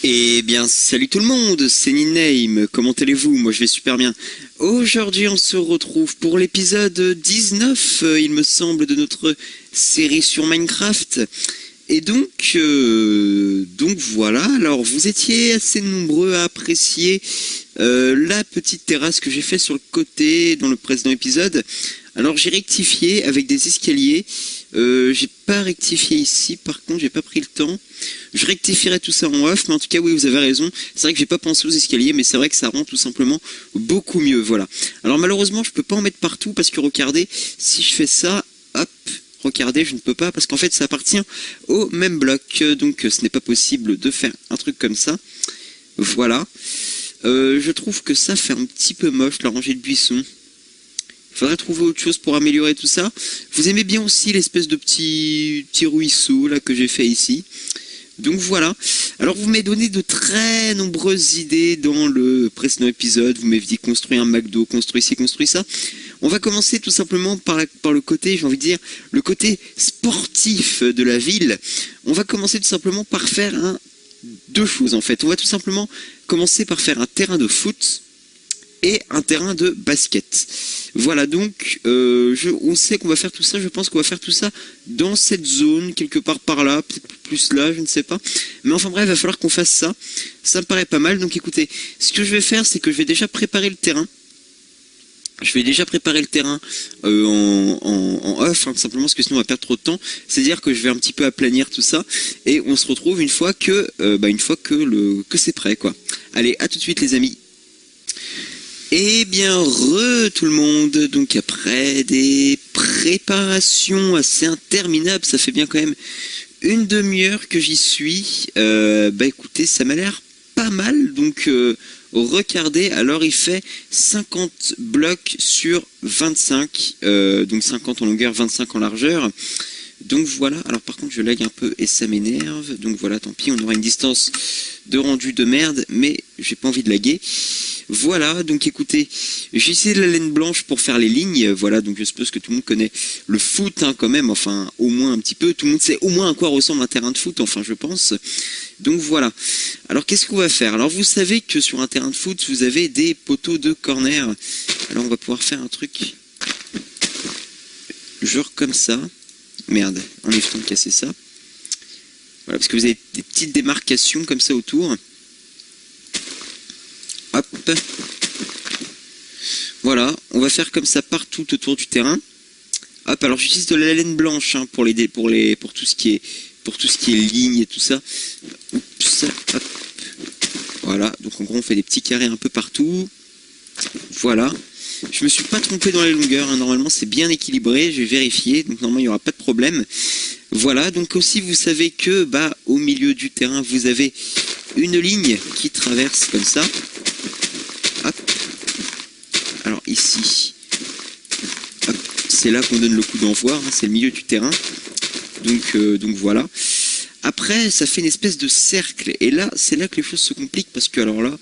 Eh bien, salut tout le monde, c'est Niname, comment allez-vous? Moi je vais super bien. Aujourd'hui on se retrouve pour l'épisode 19, il me semble, de notre série sur Minecraft. Et donc voilà, alors vous étiez assez nombreux à apprécier la petite terrasse que j'ai fait sur le côté dans le précédent épisode. Alors j'ai rectifié avec des escaliers, j'ai pas rectifié ici, par contre j'ai pas pris le temps. Je rectifierai tout ça en off, mais en tout cas oui vous avez raison, c'est vrai que j'ai pas pensé aux escaliers, mais c'est vrai que ça rend tout simplement beaucoup mieux, voilà. Alors malheureusement je peux pas en mettre partout parce que regardez, si je fais ça, hop, regardez je ne peux pas parce qu'en fait ça appartient au même bloc, donc ce n'est pas possible de faire un truc comme ça, voilà. Je trouve que ça fait un petit peu moche la rangée de buissons. Il faudrait trouver autre chose pour améliorer tout ça. Vous aimez bien aussi l'espèce de petit ruisseau là que j'ai fait ici. Donc voilà. Alors vous m'avez donné de très nombreuses idées dans le précédent épisode. Vous m'avez dit construire un McDo, construire ci, construire ça. On va commencer tout simplement par le côté, j'ai envie de dire, le côté sportif de la ville. On va commencer tout simplement par faire deux choses en fait. On va tout simplement commencer par faire un terrain de foot et un terrain de basket. Voilà, donc on sait qu'on va faire tout ça, je pense qu'on va faire tout ça dans cette zone, quelque part par là, peut-être plus là, je ne sais pas. Mais enfin bref, il va falloir qu'on fasse ça. Ça me paraît pas mal, donc écoutez, ce que je vais faire, c'est que je vais déjà préparer le terrain. Je vais déjà préparer le terrain en off, tout simplement parce que sinon on va perdre trop de temps. C'est-à-dire que je vais un petit peu aplanir tout ça et on se retrouve une fois que c'est prêt, quoi. Allez, à tout de suite les amis. Eh bien, tout le monde, donc après des préparations assez interminables, ça fait bien quand même une demi-heure que j'y suis, écoutez, ça m'a l'air pas mal, donc regardez, alors il fait 50 blocs sur 25, donc 50 en longueur, 25 en largeur. Donc voilà, alors par contre je lag un peu et ça m'énerve, donc voilà, tant pis, on aura une distance de rendu de merde, mais j'ai pas envie de laguer. Voilà, donc écoutez, j'ai essayé de la laine blanche pour faire les lignes, voilà, donc je suppose que tout le monde connaît le foot quand même, enfin au moins un petit peu, tout le monde sait au moins à quoi ressemble un terrain de foot, enfin je pense. Donc voilà, alors qu'est-ce qu'on va faire? Alors vous savez que sur un terrain de foot, vous avez des poteaux de corner, alors on va pouvoir faire un truc genre comme ça. Merde, en évitant de casser ça. Voilà, parce que vous avez des petites démarcations comme ça autour. Hop. Voilà, on va faire comme ça partout autour du terrain. Hop, alors j'utilise de la laine blanche hein, pour tout ce qui est ligne et tout ça. Oups, hop. Voilà, donc en gros on fait des petits carrés un peu partout. Voilà. Je me suis pas trompé dans les longueurs, hein. Normalement c'est bien équilibré, je vais vérifier, donc normalement il n'y aura pas de problème. Voilà, donc aussi vous savez que au milieu du terrain vous avez une ligne qui traverse comme ça. Hop. Alors ici, c'est là qu'on donne le coup d'envoi, hein, c'est le milieu du terrain. Donc voilà. Après ça fait une espèce de cercle, et là c'est là que les choses se compliquent, parce que alors là,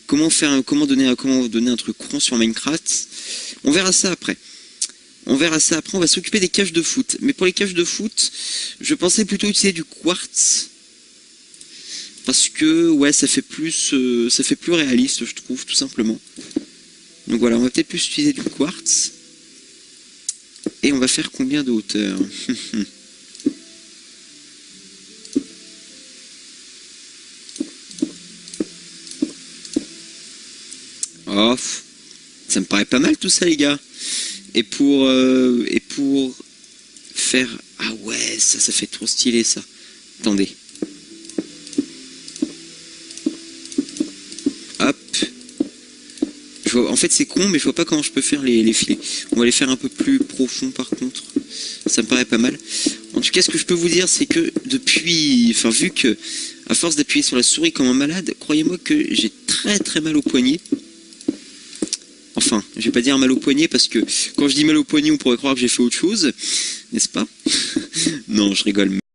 comment donner un truc rond sur Minecraft? On verra ça après. On va s'occuper des cages de foot. Mais pour les cages de foot, je pensais plutôt utiliser du quartz. Parce que, ouais, ça fait plus réaliste, je trouve, tout simplement. Donc voilà, on va peut-être plus utiliser du quartz. Et on va faire combien de hauteur? Oh, ça me paraît pas mal tout ça les gars. Et pour faire... Ah ouais, ça fait trop stylé ça. Attendez. Hop. En fait c'est con mais je vois pas comment je peux faire les filets. On va les faire un peu plus profond par contre. Ça me paraît pas mal. En tout cas ce que je peux vous dire c'est que vu que à force d'appuyer sur la souris comme un malade, croyez-moi que j'ai très très mal au poignet. Enfin, je vais pas dire mal au poignet parce que quand je dis mal au poignet, on pourrait croire que j'ai fait autre chose, n'est-ce pas? Non, je rigole.